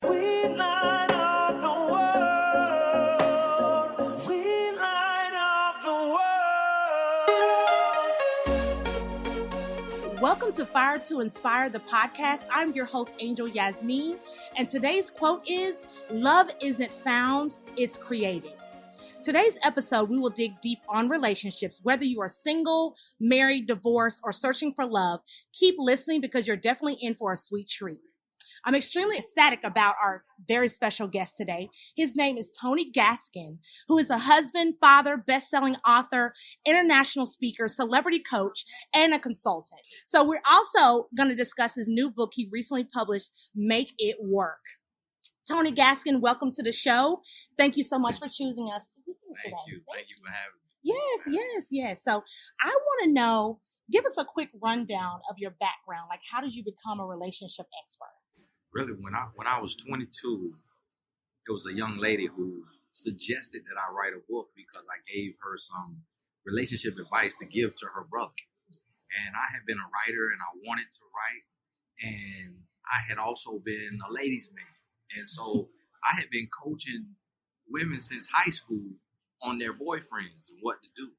We light up the world. We light up the world. Welcome to Fire to Inspire, the podcast. I'm your host, Angel Yasmin, and today's quote is, "Love isn't found, it's created." Today's episode, we will dig deep on relationships. Whether you are single, married, divorced, or searching for love, keep listening because you're definitely in for a sweet treat. I'm extremely ecstatic about our very special guest today. His name is Tony Gaskins, who is a husband, father, best-selling author, international speaker, celebrity coach, and a consultant. So we're also going to discuss his new book he recently published, Make It Work. Tony Gaskins, welcome to the show. Thank you so much for choosing us to be here today. Thank you for having me. Yes. So I want to know, give us a quick rundown of your background. Like, how did you become a relationship expert? Really, when I was 22, it was a young lady who suggested that I write a book because I gave her some relationship advice to give to her brother. And I had been a writer and I wanted to write. And I had also been a ladies' man. And so I had been coaching women since high school on their boyfriends and what to do.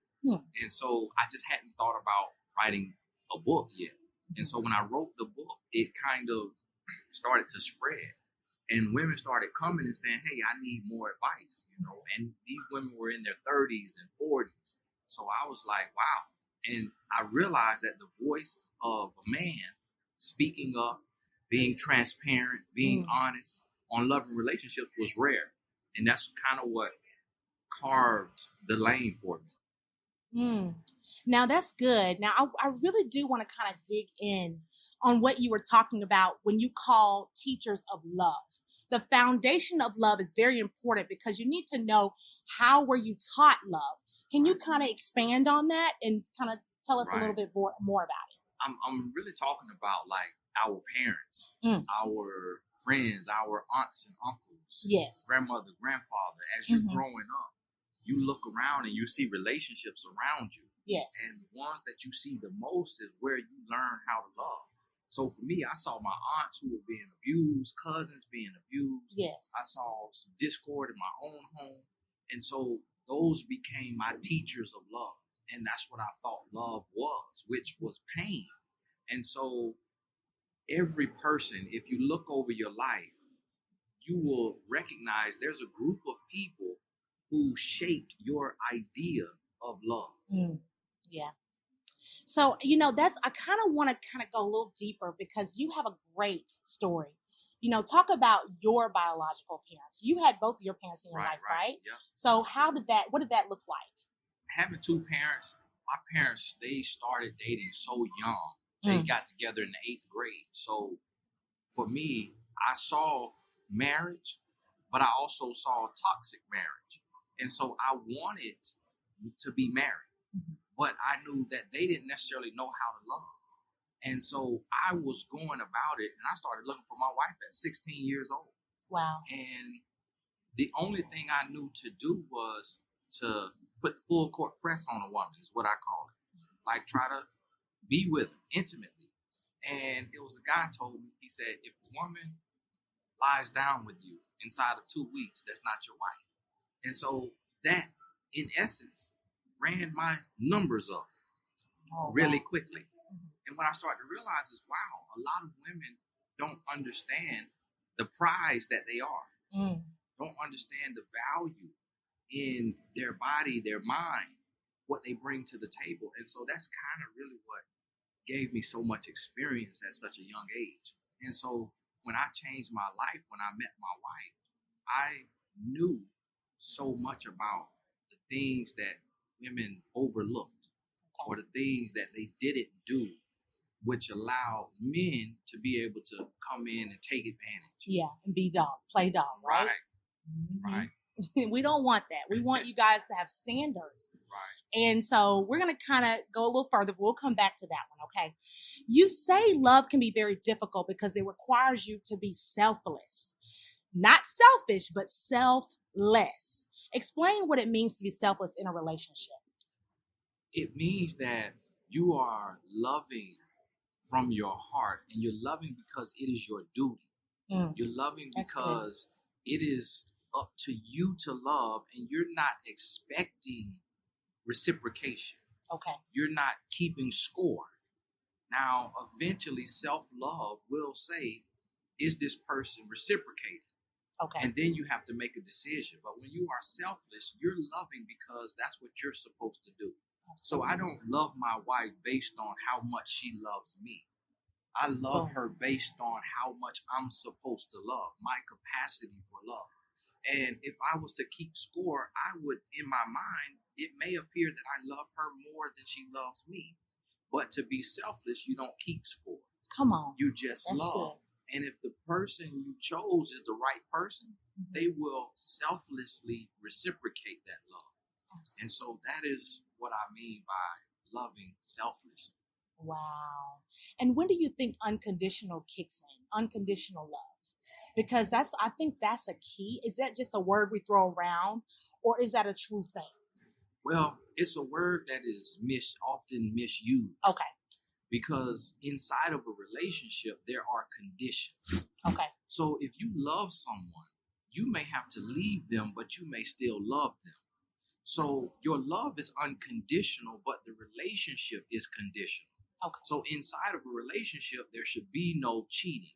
And so I just hadn't thought about writing a book yet. And so when I wrote the book, it kind of started to spread. And women started coming and saying, hey, I need more advice, And these women were in their 30s and 40s. So I was like, wow. And I realized that the voice of a man speaking up, being transparent, being honest on love and relationships was rare. And that's kind of what carved the lane for me. Now that's good. Now I really do want to kind of dig in on what you were talking about when you call teachers of love. The foundation of love is very important because you need to know how were you taught love. Can you kind of expand on that and kind of tell us a little bit more about it? I'm really talking about like our parents, our friends, our aunts and uncles, grandmother, grandfather. As you're growing up, you look around and you see relationships around you. Yes. And the ones that you see the most is where you learn how to love. So for me, I saw my aunts who were being abused, cousins being abused. Yes. I saw some discord in my own home. And so those became my teachers of love. And that's what I thought love was, which was pain. And so every person, if you look over your life, you will recognize there's a group of people who shaped your idea of love. Yeah. So, I kind of want to go a little deeper because you have a great story. Talk about your biological parents. You had both of your parents in your life, right? Yeah. So what did that look like? Having two parents, my parents, they started dating so young. They got together in the 8th grade. So for me, I saw marriage, but I also saw toxic marriage. And so I wanted to be married, but I knew that they didn't necessarily know how to love. And so I was going about it, and I started looking for my wife at 16 years old. Wow. And the only thing I knew to do was to put full court press on a woman, is what I call it. Like try to be with her intimately. And it was a guy told me, he said, if a woman lies down with you inside of 2 weeks, that's not your wife. And so that, in essence, ran my numbers up really quickly. And what I started to realize is, wow, a lot of women don't understand the prize that they are. Don't understand the value in their body, their mind, what they bring to the table. And so that's kind of really what gave me so much experience at such a young age. And so when I changed my life, when I met my wife, I knew so much about the things that women overlooked or the things that they didn't do, which allowed men to be able to come in and take advantage. Yeah, and be dumb, play dumb, right? Right. We don't want that. We want you guys to have standards. Right. And so we're going to kind of go a little further, but we'll come back to that one, okay? You say love can be very difficult because it requires you to be selfless. Not selfish, but selfless. Explain what it means to be selfless in a relationship. It means that you are loving from your heart, and you're loving because it is your duty. You're loving That's good. because it is up to you to love, and you're not expecting reciprocation. Okay. You're not keeping score. Now, eventually, self-love will say, is this person reciprocating? Okay. And then you have to make a decision. But when you are selfless, you're loving because that's what you're supposed to do. So I don't love my wife based on how much she loves me. I love her based on how much I'm supposed to love, my capacity for love. And if I was to keep score, I would, in my mind, it may appear that I love her more than she loves me. But to be selfless, you don't keep score. Come on. You just That's love. good. And if the person you chose is the right person, they will selflessly reciprocate that love. Absolutely. And so that is what I mean by loving selfless. Wow. And when do you think unconditional kicks in? Unconditional love? Because I think that's a key. Is that just a word we throw around, or is that a true thing? Well, it's a word that is often misused. Okay. Because inside of a relationship, there are conditions. Okay. So if you love someone, you may have to leave them, but you may still love them. So your love is unconditional, but the relationship is conditional. Okay. So inside of a relationship, there should be no cheating.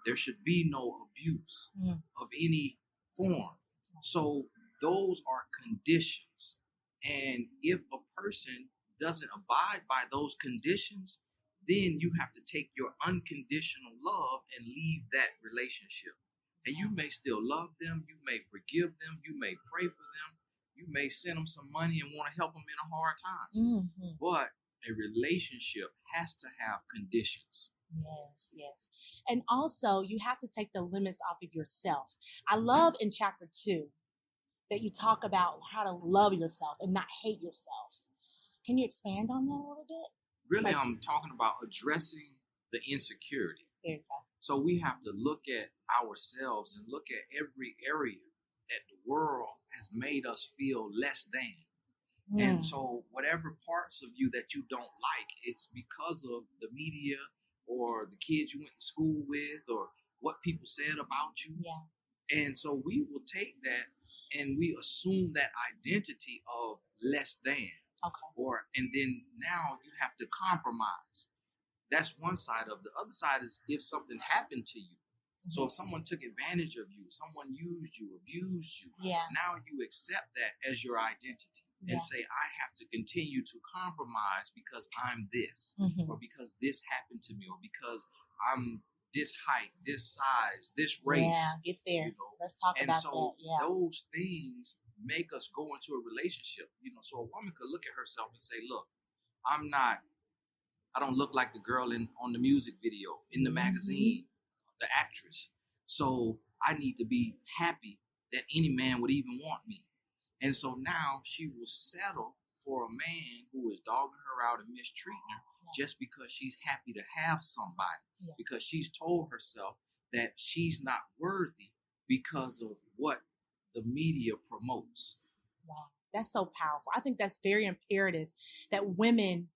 There should be no abuse of any form. So those are conditions. And if a person doesn't abide by those conditions, then you have to take your unconditional love and leave that relationship. And you may still love them. You may forgive them. You may pray for them. You may send them some money and want to help them in a hard time. But a relationship has to have conditions. Yes. And also, you have to take the limits off of yourself. I love in chapter 2 that you talk about how to love yourself and not hate yourself. Can you expand on that a little bit? Really, I'm talking about addressing the insecurity. There you go. So we have to look at ourselves and look at every area that the world has made us feel less than. And so whatever parts of you that you don't like, it's because of the media or the kids you went to school with or what people said about you. Yeah. And so we will take that and we assume that identity of less than. Okay. And then now you have to compromise. That's one side of it. The other side is if something happened to you. So if someone took advantage of you, someone used you, abused you, now you accept that as your identity and say, I have to continue to compromise because I'm this, or because this happened to me, or because I'm this height, this size, this race. Yeah, get there. You know? Let's talk about that. Yeah. Those things make us go into a relationship. So a woman could look at herself and say, look, I don't look like the girl on the music video, in the magazine, the actress. So I need to be happy that any man would even want me. And so now she will settle for a man who is dogging her out and mistreating her just because she's happy to have somebody. Because she's told herself that she's not worthy because of what the media promotes. Wow, that's so powerful. I think that's very imperative that women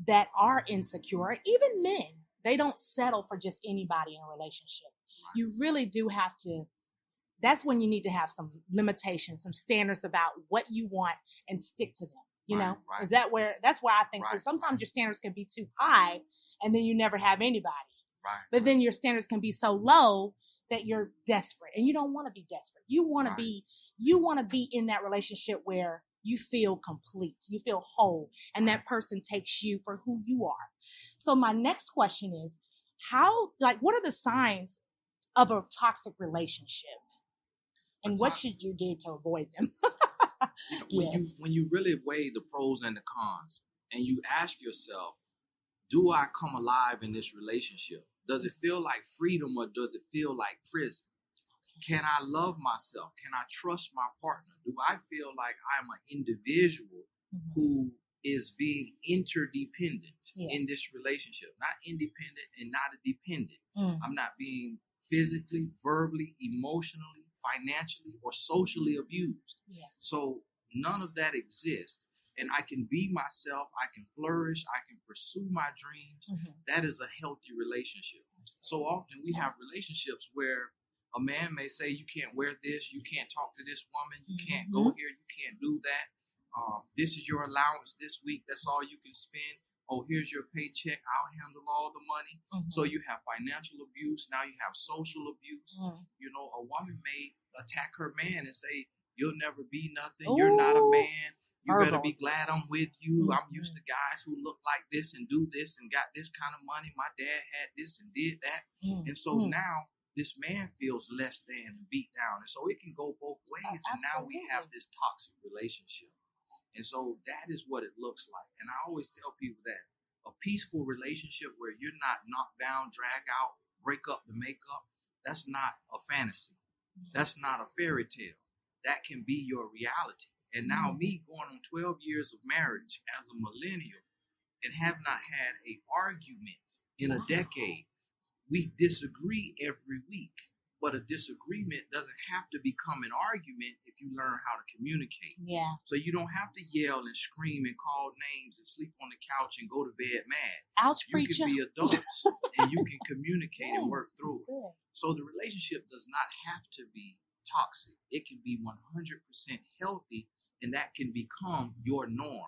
that are insecure, even men, they don't settle for just anybody in a relationship. Right. You really do have to, that's when you need to have some limitations, some standards about what you want and stick to them. You know, is that's where I think, because sometimes your standards can be too high and then you never have anybody. Right. But then your standards can be so low that you're desperate, and you don't want to be desperate. You want to be in that relationship where you feel complete, you feel whole, and that person takes you for who you are. So my next question is, what are the signs of a toxic relationship? And what should you do to avoid them? When you really weigh the pros and the cons, and you ask yourself, do I come alive in this relationship? Does it feel like freedom, or does it feel like prison? Can I love myself? Can I trust my partner? Do I feel like I'm an individual who is being interdependent in this relationship? Not independent and not a dependent. I'm not being physically, verbally, emotionally, financially, or socially abused. So none of that exists. And I can be myself. I can flourish. I can pursue my dreams. That is a healthy relationship. So often we have relationships where a man may say, you can't wear this, you can't talk to this woman, you can't go here, you can't do that. This is your allowance this week, that's all you can spend. Oh, here's your paycheck, I'll handle all the money. So you have financial abuse, now you have social abuse. You know, a woman may attack her man and say, you'll never be nothing, you're not a man. You better be glad I'm with you. I'm used to guys who look like this and do this and got this kind of money. My dad had this and did that. And so now this man feels less than and beat down. And so it can go both ways. And now we have this toxic relationship. And so that is what it looks like. And I always tell people that a peaceful relationship where you're not knocked down, drag out, break up to make up, that's not a fantasy. That's not a fairy tale. That can be your reality. And now me going on 12 years of marriage as a millennial and have not had an argument in a decade. We disagree every week, but a disagreement doesn't have to become an argument if you learn how to communicate. Yeah. So you don't have to yell and scream and call names and sleep on the couch and go to bed mad. Ouch, you preacher. can be adults and you can communicate and work through it. Good. So the relationship does not have to be toxic. It can be 100% healthy. And that can become your norm.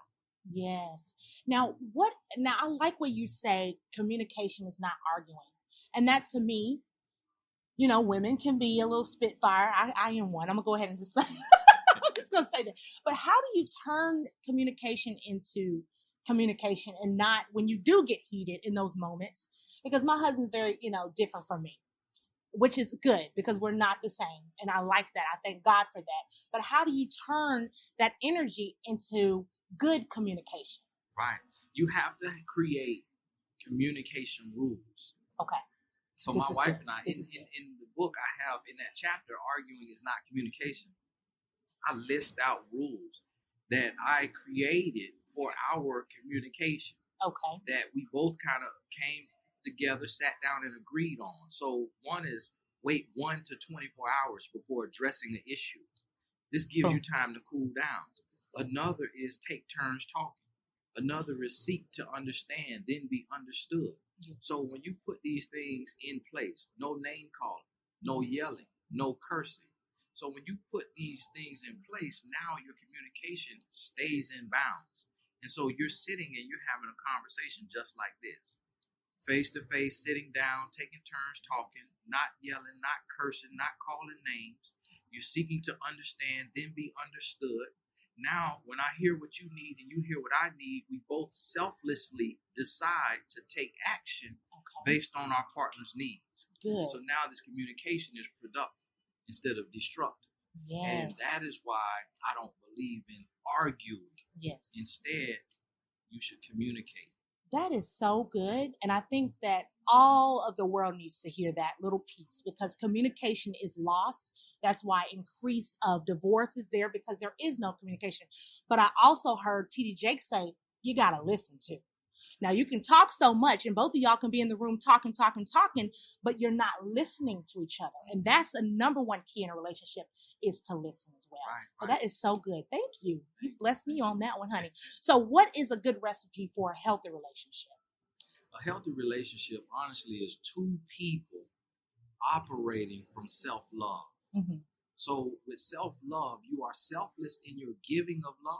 Yes. Now, I like what you say, communication is not arguing. And that to me, you know, women can be a little spitfire. I am one. I'm going to go ahead and just say, I'm just going to say that. But how do you turn communication into communication and not when you do get heated in those moments? Because my husband's very, different from me, which is good because we're not the same. And I like that. I thank God for that. But how do you turn that energy into good communication? Right. You have to create communication rules. Okay. So my wife and I, in the book I have in that chapter, Arguing is Not Communication, I list out rules that I created for our communication. Okay. That we both kind of came together, sat down and agreed on. So one is wait 1 to 24 hours before addressing the issue. This gives you time to cool down. Another is take turns talking. Another is seek to understand, then be understood. So when you put these things in place, no name calling, no yelling, no cursing. So when you put these things in place, now your communication stays in bounds. And so you're sitting and you're having a conversation just like this. Face to face, sitting down, taking turns talking, not yelling, not cursing, not calling names. You're seeking to understand, then be understood. Now, when I hear what you need and you hear what I need, we both selflessly decide to take action based on our partner's needs. Good. So now this communication is productive instead of destructive. Yes. And that is why I don't believe in arguing. Yes. Instead, you should communicate. That is so good. And I think that all of the world needs to hear that little piece because communication is lost. That's why increase of divorce is there because there is no communication. But I also heard TD Jake say, you got to listen to. Now you can talk so much and both of y'all can be in the room talking, but you're not listening to each other. And that's a number one key in a relationship is to listen as well. Right. So that is so good. Thank you. You blessed me on that one, honey. So what is a good recipe for a healthy relationship? A healthy relationship, honestly, is two people operating from self-love. Mm-hmm. So with self-love, you are selfless in your giving of love,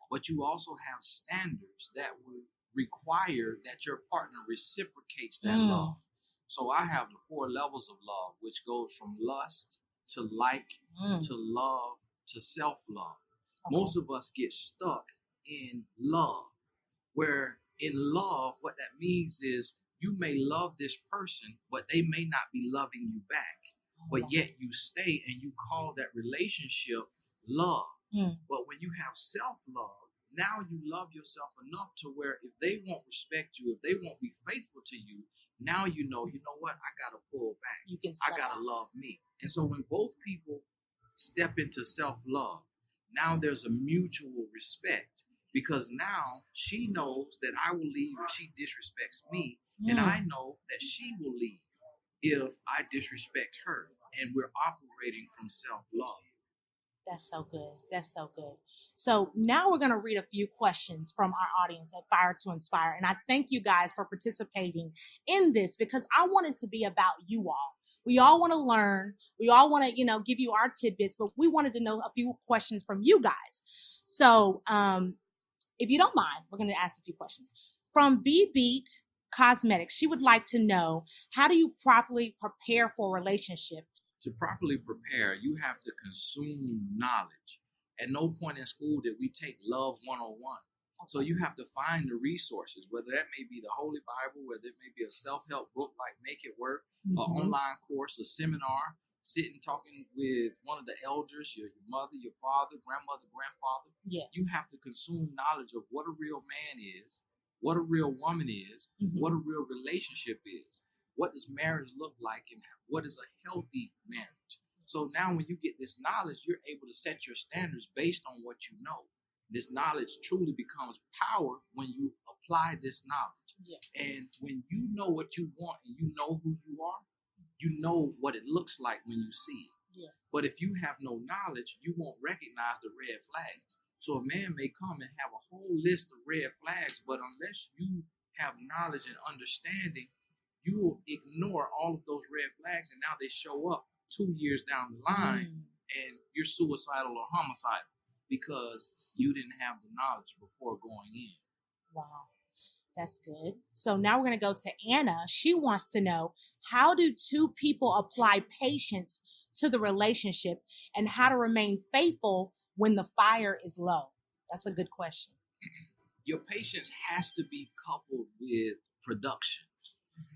but you also have standards that would require that your partner reciprocates that love. So I have the 4 levels of love, which goes from lust to like to love to self-love. Okay. Most of us get stuck in love, where in love, what that means is you may love this person, but they may not be loving you back. But yet you stay and you call that relationship love. But when you have self-love, now you love yourself enough to where if they won't respect you, if they won't be faithful to you, now you know what? I got to pull back. I got to love me. And so when both people step into self-love, now there's a mutual respect because now she knows that I will leave if she disrespects me. And I know that she will leave if I disrespect her. And we're operating from self-love. That's so good. That's so good. So now we're going to read a few questions from our audience at Fire to Inspire. And I thank you guys for participating in this because I want it to be about you all. We all want to learn. We all want to, give you our tidbits, but we wanted to know a few questions from you guys. So if you don't mind, we're going to ask a few questions. From B Beat Cosmetics, she would like to know, how do you properly prepare for a relationship? To properly prepare, you have to consume knowledge. At no point in school did we take Love 101. So you have to find the resources, whether that may be the Holy Bible, whether it may be a self-help book like Make It Work, an online course, a seminar, sitting talking with one of the elders, your mother, your father, grandmother, grandfather. Yes. You have to consume knowledge of what a real man is, what a real woman is, what a real relationship is. What does marriage look like, and what is a healthy marriage? So now when you get this knowledge, you're able to set your standards based on what you know. This knowledge truly becomes power when you apply this knowledge. Yes. And when you know what you want and you know who you are, you know what it looks like when you see it. Yes. But if you have no knowledge, you won't recognize the red flags. So a man may come and have a whole list of red flags, but unless you have knowledge and understanding, you will ignore all of those red flags, and now they show up 2 years down the line, and you're suicidal or homicidal because you didn't have the knowledge before going in. Wow, that's good. So now we're going to go to Anna. She wants to know, how do two people apply patience to the relationship and how to remain faithful when the fire is low? That's a good question. Your patience has to be coupled with production.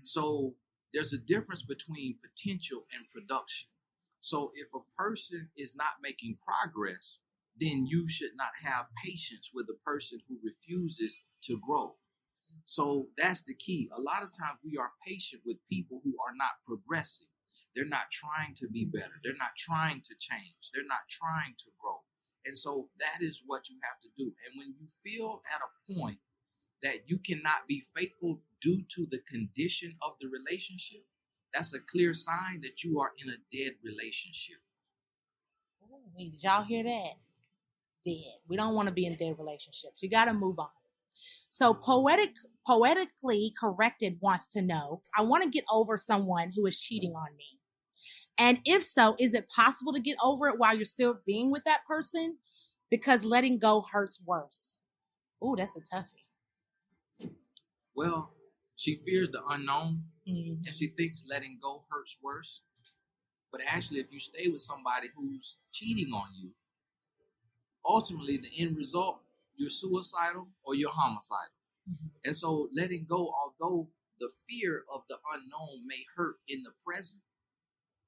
So there's a difference between potential and production. So if a person is not making progress, then you should not have patience with a person who refuses to grow. So that's the key. A lot of times we are patient with people who are not progressing. They're not trying to be better. They're not trying to change. They're not trying to grow. And so that is what you have to do. And when you feel at a point that you cannot be faithful due to the condition of the relationship, that's a clear sign that you are in a dead relationship. Ooh, did y'all hear that? Dead. We don't want to be in dead relationships. You got to move on. So poetically corrected wants to know, I want to get over someone who is cheating on me. And if so, is it possible to get over it while you're still being with that person? Because letting go hurts worse. Ooh, that's a toughie. Well, she fears the unknown, and she thinks letting go hurts worse. But actually, if you stay with somebody who's cheating on you, ultimately the end result, you're suicidal or you're homicidal. And so letting go, although the fear of the unknown may hurt in the present,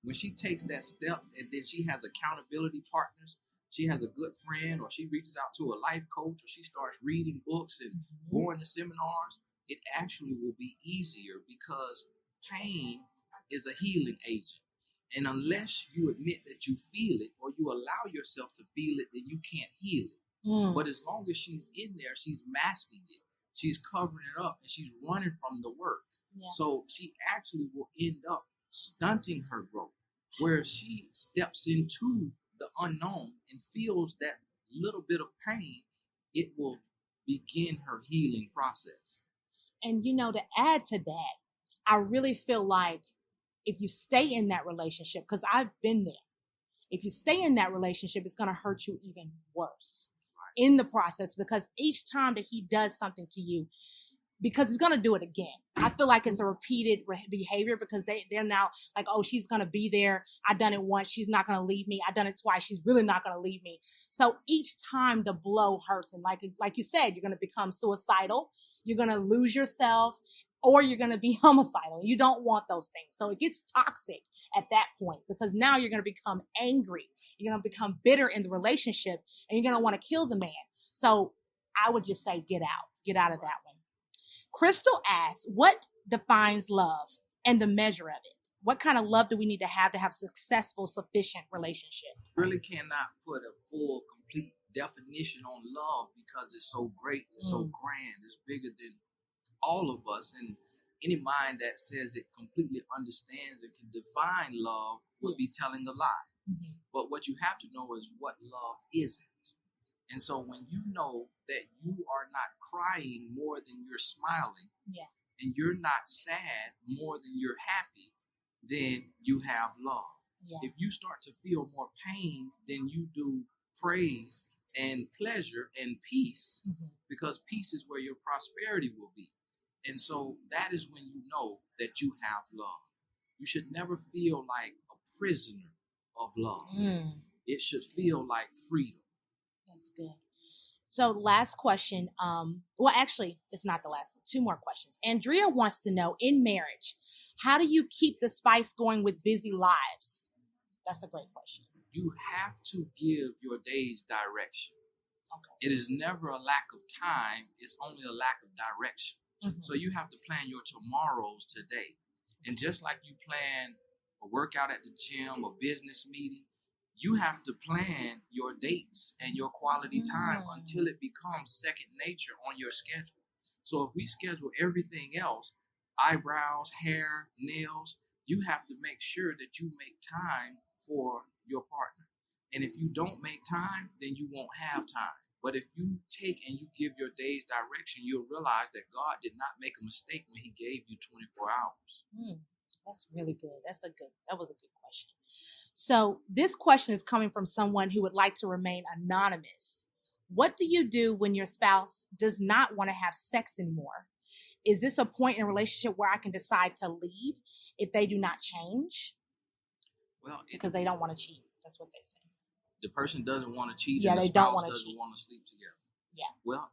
when she takes that step and then she has accountability partners, she has a good friend, or she reaches out to a life coach, or she starts reading books and going to seminars, it actually will be easier because pain is a healing agent. And unless you admit that you feel it or you allow yourself to feel it, then you can't heal it. But as long as she's in there, she's masking it. She's covering it up and she's running from the work. Yeah. So she actually will end up stunting her growth. Where she steps into the unknown and feels that little bit of pain, it will begin her healing process. And to add to that, I really feel like if you stay in that relationship, because I've been there, if you stay in that relationship, it's going to hurt you even worse in the process, because each time that he does something to you, because he's going to do it again. I feel like it's a repeated behavior because they're now like, oh, she's going to be there. I done it once. She's not going to leave me. I done it twice. She's really not going to leave me. So each time the blow hurts. And like you said, you're going to become suicidal. You're going to lose yourself, or you're going to be homicidal. You don't want those things. So it gets toxic at that point because now you're going to become angry. You're going to become bitter in the relationship, and you're going to want to kill the man. So I would just say, get out of that one. Crystal asks, what defines love and the measure of it? What kind of love do we need to have a successful, sufficient relationship? Really cannot put a full, complete definition on love because it's so great, it's so grand, it's bigger than all of us. And any mind that says it completely understands and can define love would be telling a lie. But what you have to know is what love isn't. And so when you know that you are not crying more than you're smiling, Yeah. and you're not sad more than you're happy, then you have love. Yeah. If you start to feel more pain than you do praise and pleasure and peace, because peace is where your prosperity will be. And so that is when you know that you have love. You should never feel like a prisoner of love. It should feel like freedom. That's good. So last question. Well, actually, it's not the last one. Two more questions. Andrea wants to know, in marriage, how do you keep the spice going with busy lives? That's a great question. You have to give your days direction. Okay. It is never a lack of time. It's only a lack of direction. So you have to plan your tomorrows today. And just like you plan a workout at the gym, a business meeting, you have to plan your dates and your quality time until it becomes second nature on your schedule. So if we schedule everything else, eyebrows, hair, nails, you have to make sure that you make time for your partner. And if you don't make time, then you won't have time. But if you take and you give your days direction, you'll realize that God did not make a mistake when he gave you 24 hours. That's really good. That was a good question. So this question is coming from someone who would like to remain anonymous. What do you do when your spouse does not want to have sex anymore? Is this a point in a relationship where I can decide to leave if they do not change? Well, because they don't want to cheat. That's what they say. The person doesn't want to cheat, Yeah, and the they don't spouse wanna doesn't cheat. want to sleep together. Yeah. Well,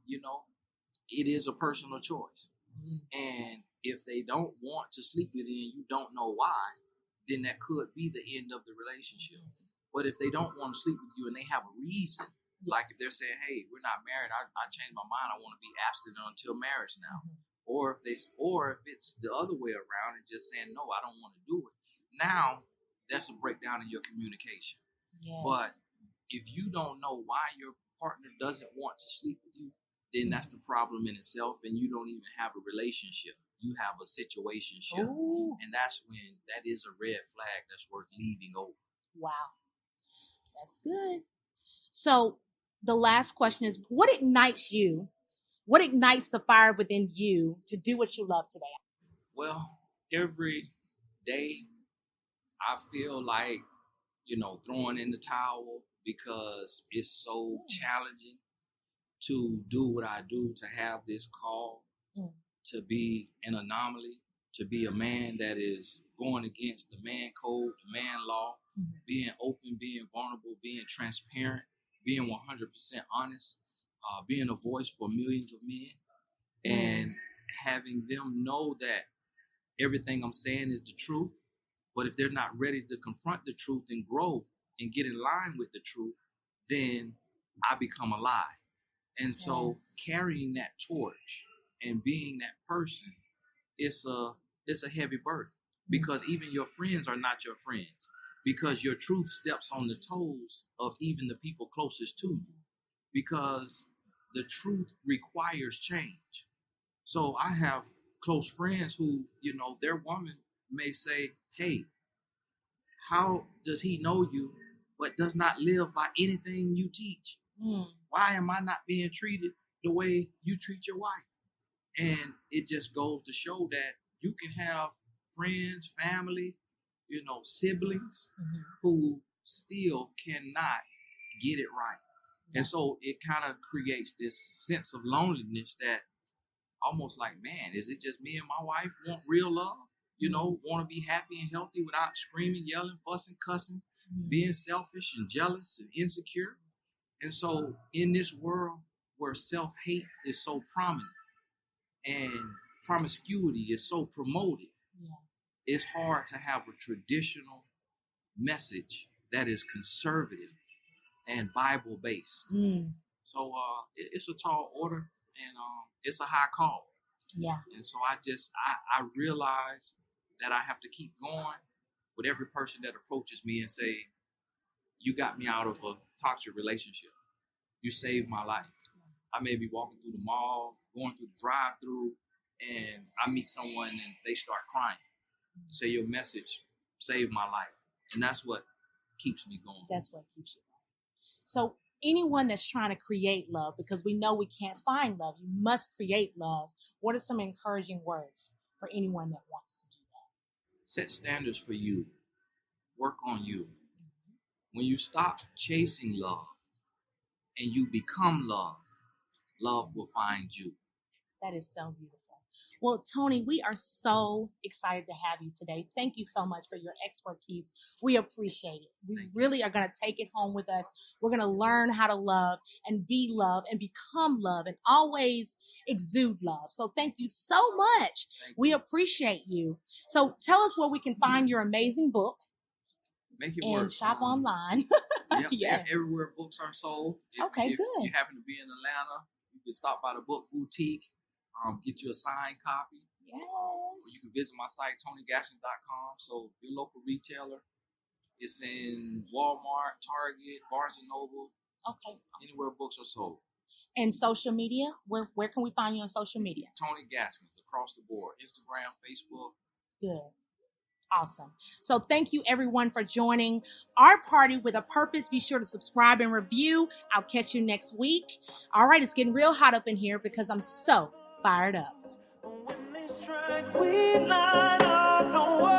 it is a personal choice. And if they don't want to sleep with you and you don't know why, then that could be the end of the relationship. But if they don't want to sleep with you and they have a reason, like if they're saying, "Hey, we're not married. I changed my mind. I want to be abstinent until marriage now," or if it's the other way around and just saying, "No, I don't want to do it," now that's a breakdown in your communication. Yes. But if you don't know why your partner doesn't want to sleep with you, then that's the problem in itself, and you don't even have a relationship. You have a situationship. Ooh. And that's when that is a red flag that's worth leaving over. Wow. That's good. So the last question is, what ignites you? What ignites the fire within you to do what you love today? Well, every day I feel like, throwing in the towel because it's so challenging to do what I do, to have this call, to be an anomaly, to be a man that is going against the man code, the man law, being open, being vulnerable, being transparent, being 100% honest, being a voice for millions of men, and having them know that everything I'm saying is the truth. But if they're not ready to confront the truth and grow and get in line with the truth, then I become a lie. And so carrying that torch and being that person, it's a heavy burden, because even your friends are not your friends, because your truth steps on the toes of even the people closest to you, because the truth requires change. So I have close friends who, their woman may say, "Hey, how does he know you but does not live by anything you teach? Why am I not being treated the way you treat your wife?" And it just goes to show that you can have friends, family, siblings who still cannot get it right. And so it kind of creates this sense of loneliness that almost like, man, is it just me and my wife want real love? Want to be happy and healthy without screaming, yelling, fussing, cussing, being selfish and jealous and insecure. And so in this world where self-hate is so prominent and promiscuity is so promoted, it's hard to have a traditional message that is conservative and Bible-based. So it's a tall order, and it's a high call. Yeah. And so I realize that I have to keep going with every person that approaches me and say, "You got me out of a toxic relationship. You saved my life." I may be walking through the mall, going through the drive-through, and I meet someone and they start crying. Say, "Your message saved my life." And that's what keeps me going. That's what keeps you going. So anyone that's trying to create love, because we know we can't find love, you must create love. What are some encouraging words for anyone that wants to do that? Set standards for you. Work on you. When you stop chasing love and you become love, love will find you. That is so beautiful. Well, Tony, we are so excited to have you today. Thank you so much for your expertise. We appreciate it. We really are going to take it home with us. We're going to learn how to love and be love and become love and always exude love. So thank you so much. We appreciate you. So tell us where we can find your amazing book. Make it and work. Shop online. Yep, Yes. everywhere books are sold. Okay, good. If you happen to be in Atlanta, you can stop by the book boutique, get you a signed copy. Yes. Or you can visit my site, TonyGaskins.com. So your local retailer. It's in Walmart, Target, Barnes & Noble. Okay. Anywhere books are sold. And social media? Where can we find you on social media? Tony Gaskins across the board. Instagram, Facebook. Good. Awesome. So thank you everyone for joining our party with a purpose. Be sure to subscribe and review. I'll catch you next week. All right, it's getting real hot up in here because I'm so fired up. When they strike, we light up the world.